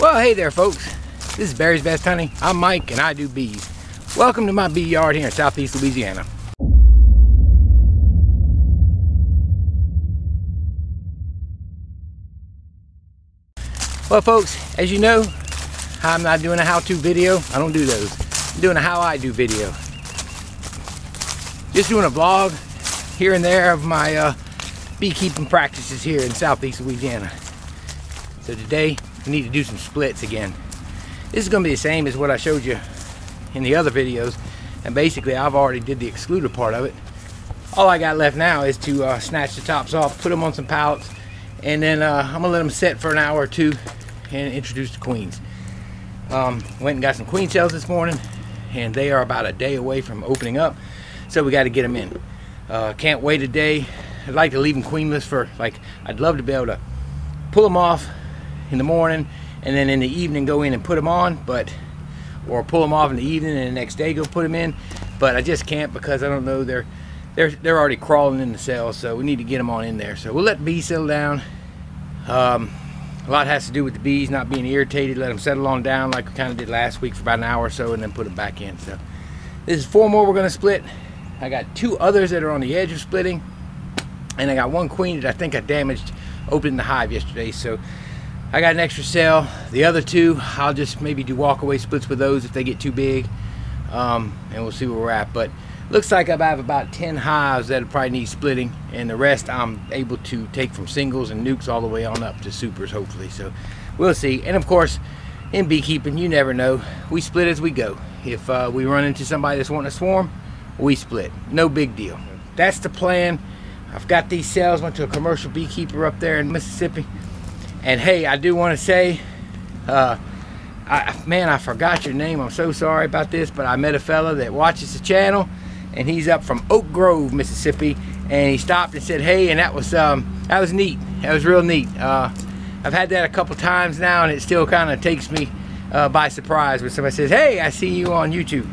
Well, hey there folks, this is Barry's Best Honey. I'm Mike and I do bees. Welcome to my bee yard here in southeast Louisiana. Well folks, as you know, I'm not doing a how-to video. I don't do those. I'm doing a how I do video. Just doing a vlog here and there of my beekeeping practices here in southeast Louisiana. So today we need to do some splits again. This is going to be the same as what I showed you in the other videos, and basically I've already did the excluder part of it. All I got left now is to snatch the tops off, put them on some pallets, and then I'm gonna let them set for an hour or two and introduce the queens. Went and got some queen cells this morning, and they are about a day away from opening up, so we got to get them in. Can't wait a day. I'd like to leave them queenless for, like, I'd love to be able to pull them off in the morning and then in the evening go in and put them on, or pull them off in the evening and the next day go put them in, but I just can't because I don't know, they're already crawling in the cells, so we need to get them on in there. So we'll let the bees settle down. A lot has to do with the bees not being irritated. Let them settle on down like we kind of did last week for about an hour or so, and then put them back in. So this is 4 more we're going to split. I got 2 others that are on the edge of splitting, and I got 1 queen that I think I damaged opening the hive yesterday, so I got an extra cell. The other 2 I'll just maybe do walk-away splits with those if they get too big, and we'll see where we're at. But looks like I have about 10 hives that probably need splitting, and the rest I'm able to take from singles and nukes all the way on up to supers, hopefully. So we'll see. And of course, in beekeeping, you never know. We split as we go. If we run into somebody that's wanting to swarm, we split. No big deal. That's the plan. I've got these cells. Went to a commercial beekeeper up there in Mississippi. And hey, I do want to say, man, I forgot your name. I'm so sorry about this, but I met a fella that watches the channel, and he's up from Oak Grove, Mississippi, and he stopped and said, hey, and that was neat. That was real neat. I've had that a couple times now, and it still kind of takes me by surprise when somebody says, hey, I see you on YouTube.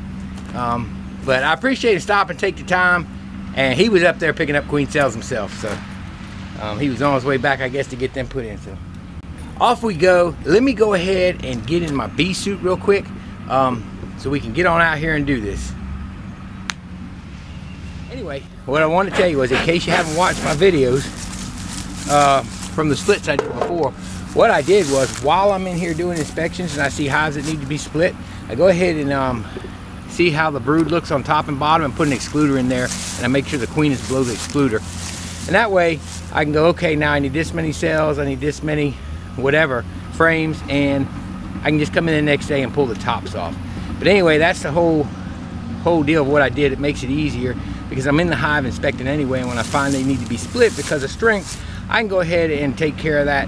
But I appreciate it. Stop and take the time. And he was up there picking up queen cells himself, so he was on his way back, I guess, to get them put in. So off we go. Let me go ahead and get in my bee suit real quick, so we can get on out here and do this. Anyway, what I want to tell you was, in case you haven't watched my videos from the splits I did before, what I did was, while I'm in here doing inspections and I see hives that need to be split, I go ahead and see how the brood looks on top and bottom and put an excluder in there, and I make sure the queen is below the excluder. And that way I can go, okay, now I need this many cells, I need this many whatever frames, and I can just come in the next day and pull the tops off. But anyway, that's the whole deal of what I did. It makes it easier because I'm in the hive inspecting anyway, and when I find they need to be split because of strength, I can go ahead and take care of that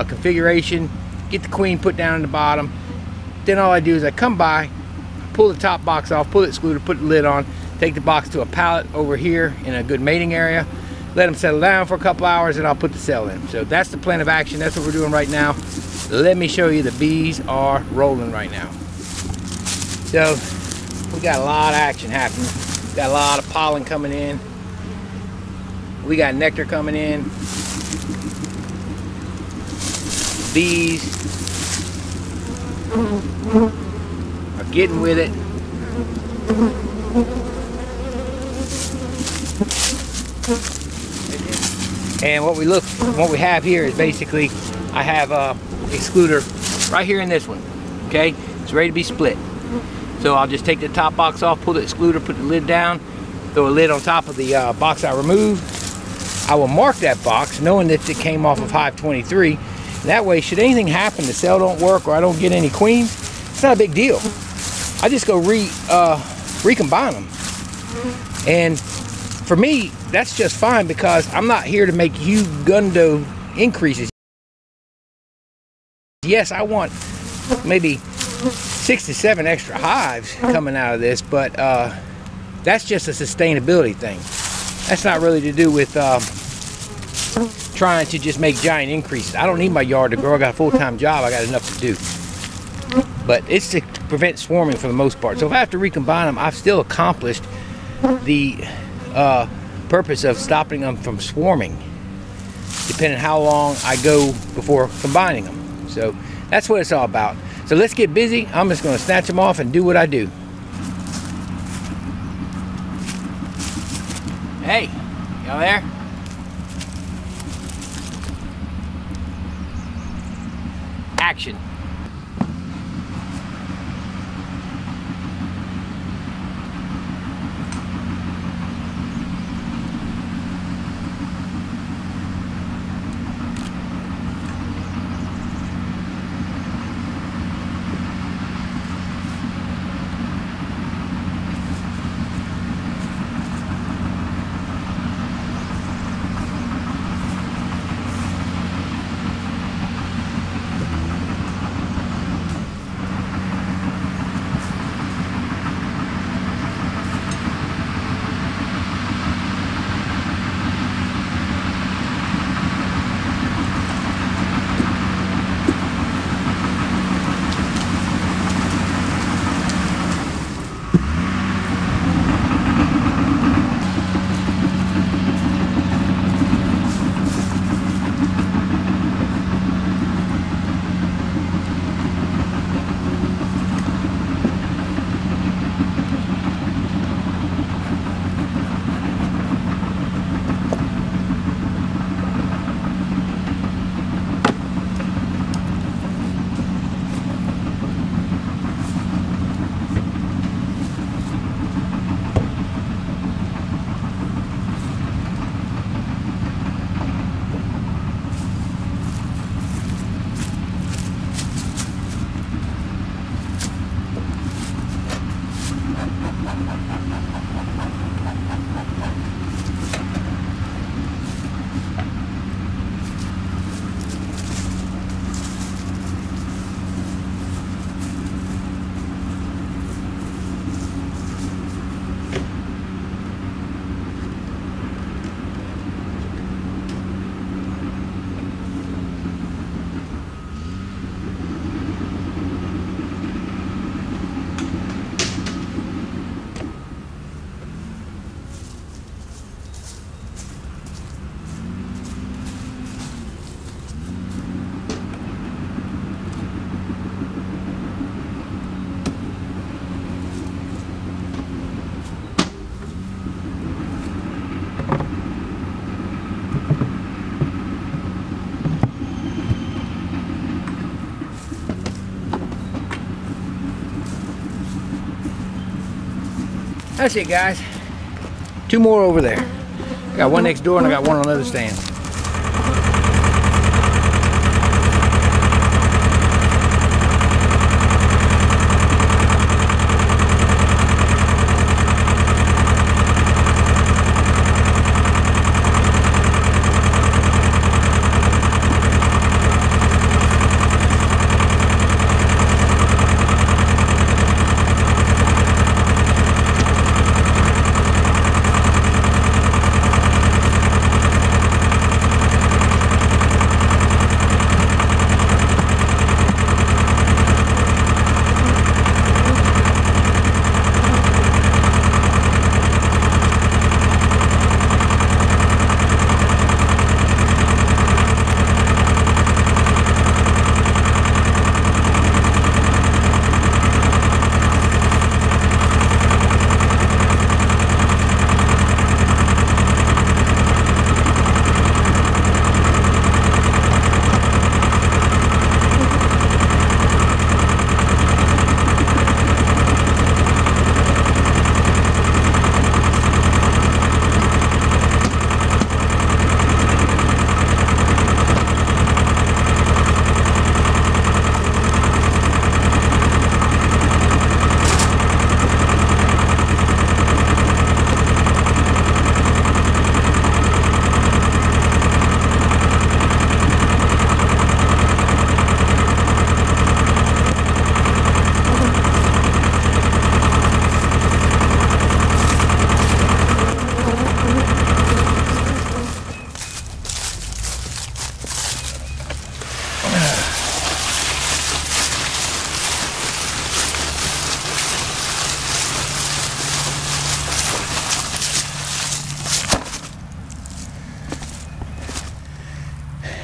configuration, get the queen put down in the bottom. Then all I do is I come by, pull the top box off, pull the excluder, put the lid on, take the box to a pallet over here in a good mating area, let them settle down for a couple hours, and I'll put the cell in. So that's the plan of action. That's what we're doing right now. Let me show you. The bees are rolling right now. So we got a lot of action happening. Got a lot of pollen coming in. We got nectar coming in. Bees are getting with it. And what we have here is basically, I have a excluder right here in this one. Okay, it's ready to be split. So I'll just take the top box off, pull the excluder, put the lid down, throw a lid on top of the box I removed. I will mark that box knowing that it came off of Hive 23. That way, should anything happen, the cell don't work or I don't get any queens, it's not a big deal. I just go recombine them. And for me, that's just fine because I'm not here to make hundo increases. Yes, I want maybe 6 to 7 extra hives coming out of this, but that's just a sustainability thing. That's not really to do with trying to just make giant increases. I don't need my yard to grow. I got a full-time job. I got enough to do. But it's to prevent swarming for the most part. So if I have to recombine them, I've still accomplished the purpose of stopping them from swarming, depending how long I go before combining them. So That's what it's all about. So let's get busy. I'm just going to snatch them off and do what I do. Hey, y'all there? Action. That's it, guys. 2 more over there. I got one next door and I got one on the other stand.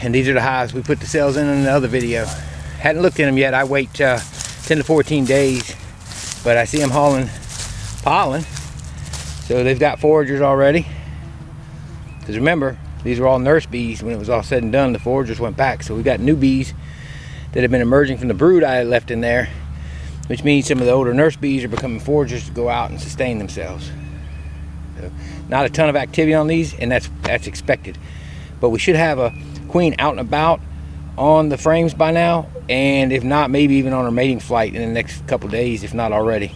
And these are the hives we put the cells in the other video. Hadn't looked in them yet. I wait 10 to 14 days, but I see them hauling pollen. So they've got foragers already. Because remember, these were all nurse bees. When it was all said and done, the foragers went back. So we've got new bees that have been emerging from the brood I left in there, which means some of the older nurse bees are becoming foragers to go out and sustain themselves. So not a ton of activity on these, and that's expected. But we should have a queen out and about on the frames by now, and if not, maybe even on her mating flight in the next couple days, if not already.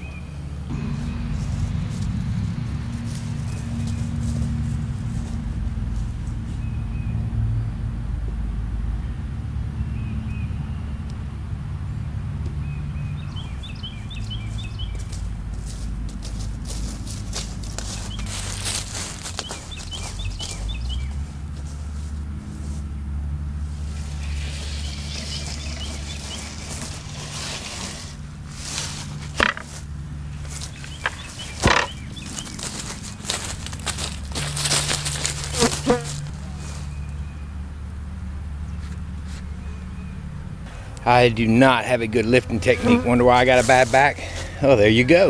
I do not have a good lifting technique. Wonder why I got a bad back? Oh, there you go.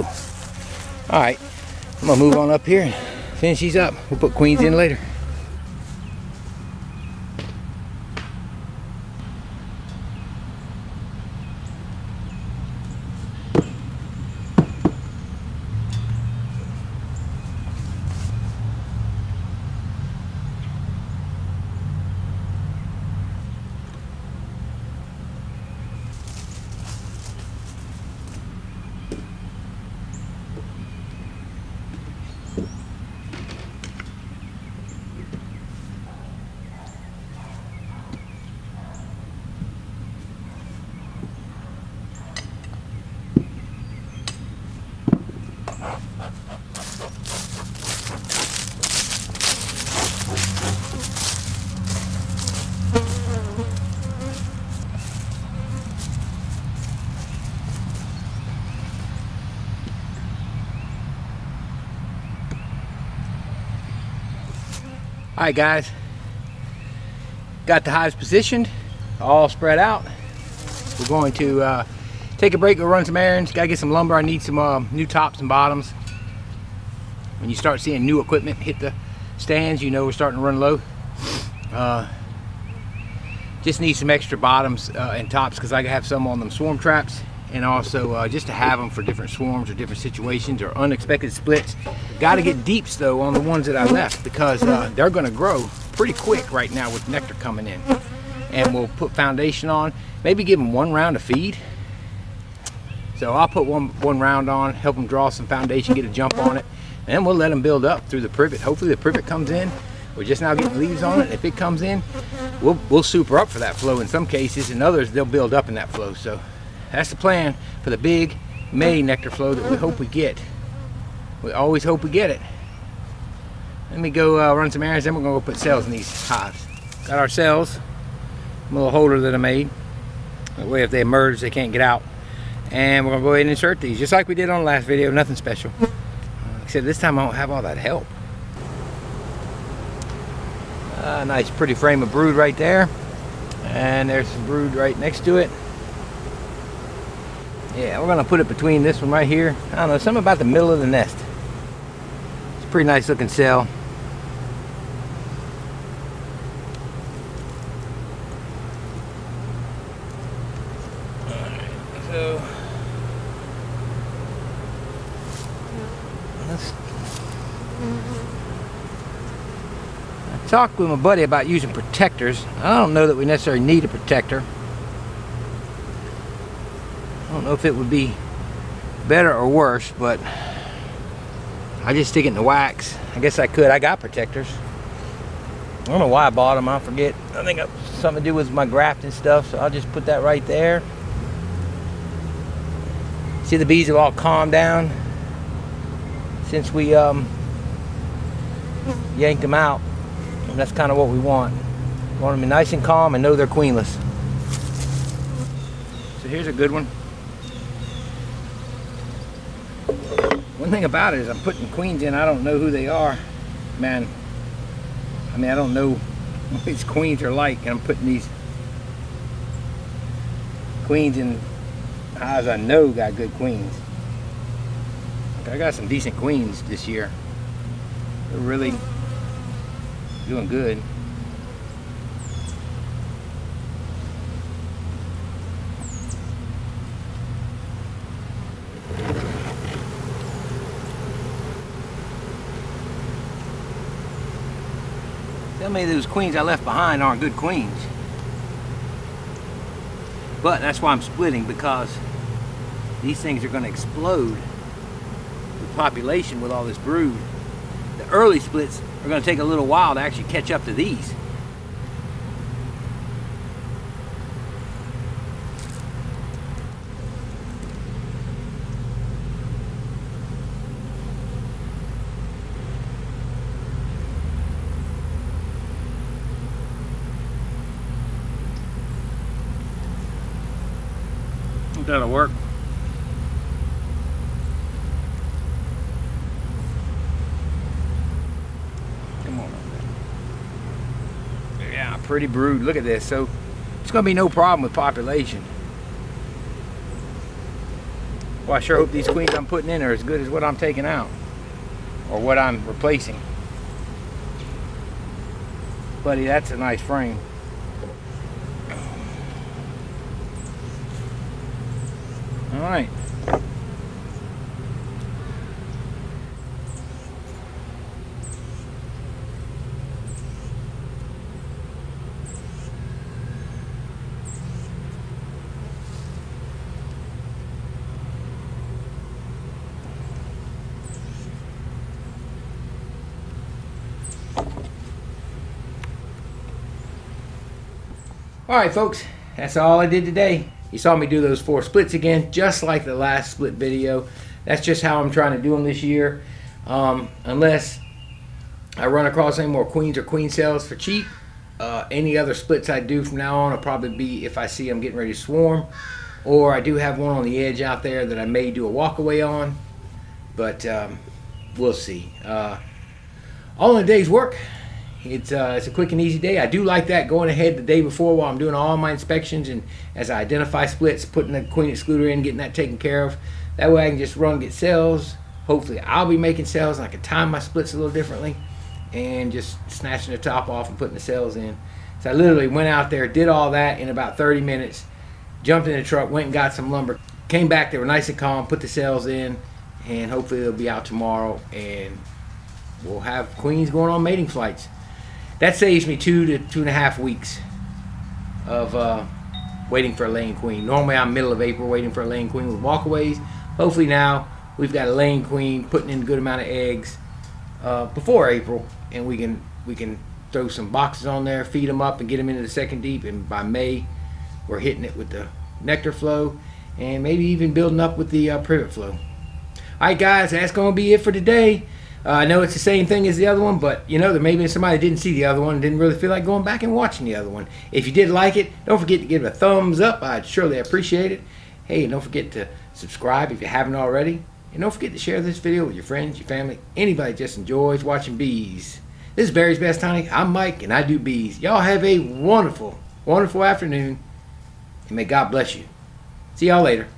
All right, I'm gonna move on up here and finish these up. We'll put queens in later. Alright guys, got the hives positioned, all spread out. We're going to take a break, go run some errands, gotta get some lumber. I need some new tops and bottoms. When you start seeing new equipment hit the stands, you know we're starting to run low. Just need some extra bottoms and tops because I have some on them swarm traps, and also just to have them for different swarms or different situations or unexpected splits. Got to get deeps though on the ones that I left because they're going to grow pretty quick right now with nectar coming in. And we'll put foundation on, maybe give them one round of feed. So I'll put one round on, help them draw some foundation, get a jump on it, and we'll let them build up through the privet. Hopefully the privet comes in. We're just now getting leaves on it. If it comes in, we'll super up for that flow in some cases, and others they'll build up in that flow. So that's the plan for the big May nectar flow that we hope we get. We always hope we get it. Let me go run some errands, then we're gonna go put cells in these hives. Got our cells, a little holder that I made. That way if they emerge, they can't get out. And we're gonna go ahead and insert these, just like we did on the last video, nothing special. Except this time I don't have all that help. Nice pretty frame of brood right there. And there's some brood right next to it. Yeah, we're gonna put it between this one right here. I don't know, something about the middle of the nest. It's a pretty nice looking cell. Alright, so I talked with my buddy about using protectors. I don't know that we necessarily need a protector. I don't know if it would be better or worse, but I just stick it in the wax. I guess I could. I got protectors. I don't know why I bought them. I forget. I think it's something to do with my grafting stuff, so I'll just put that right there. See, the bees have all calmed down since we yanked them out. And that's kind of what we want. We want them to be nice and calm and know they're queenless. So here's a good one. One thing about it is I'm putting queens in, I don't know who they are. Man, I mean, I don't know what these queens are like, and I'm putting these Queens and hives I know got good queens. I got some decent queens this year. They're really doing good. How many of those queens I left behind aren't good queens? But that's why I'm splitting, because these things are going to explode with population with all this brood. The early splits are going to take a little while to actually catch up to these. That'll work. Come on. Yeah, pretty brood. Look at this. So it's going to be no problem with population. Well, I sure hope these queens I'm putting in are as good as what I'm taking out, or what I'm replacing. Buddy, that's a nice frame. All right. All right, folks, that's all I did today. You saw me do those 4 splits again, just like the last split video. That's just how I'm trying to do them this year. Unless I run across any more queens or queen cells for cheap, any other splits I do from now on will probably be if I see I'm getting ready to swarm, or I do have one on the edge out there that I may do a walkaway on, but we'll see. All in a day's work. It's a quick and easy day. I do like that, going ahead the day before while I'm doing all my inspections, and as I identify splits, putting the queen excluder in, getting that taken care of. That way I can just run and get cells. Hopefully I'll be making cells, and I can time my splits a little differently, and just snatching the top off and putting the cells in. So I literally went out there, did all that in about 30 minutes, jumped in the truck, went and got some lumber, came back, they were nice and calm, put the cells in, and hopefully they'll be out tomorrow, and we'll have queens going on mating flights. That saves me 2 to 2.5 weeks of waiting for a laying queen. Normally I'm middle of April waiting for a laying queen with walkaways. Hopefully now we've got a laying queen putting in a good amount of eggs before April, and we can throw some boxes on there, feed them up, and get them into the second deep. And by May we're hitting it with the nectar flow, and maybe even building up with the privet flow. All right, guys, that's going to be it for today. I know it's the same thing as the other one, but you know, there may be somebody that didn't see the other one and didn't really feel like going back and watching the other one. If you did like it, don't forget to give it a thumbs up. I'd surely appreciate it. Hey, and don't forget to subscribe if you haven't already. And don't forget to share this video with your friends, your family, anybody that just enjoys watching bees. This is Barry's Best Honey. I'm Mike, and I do bees. Y'all have a wonderful, wonderful afternoon, and may God bless you. See y'all later.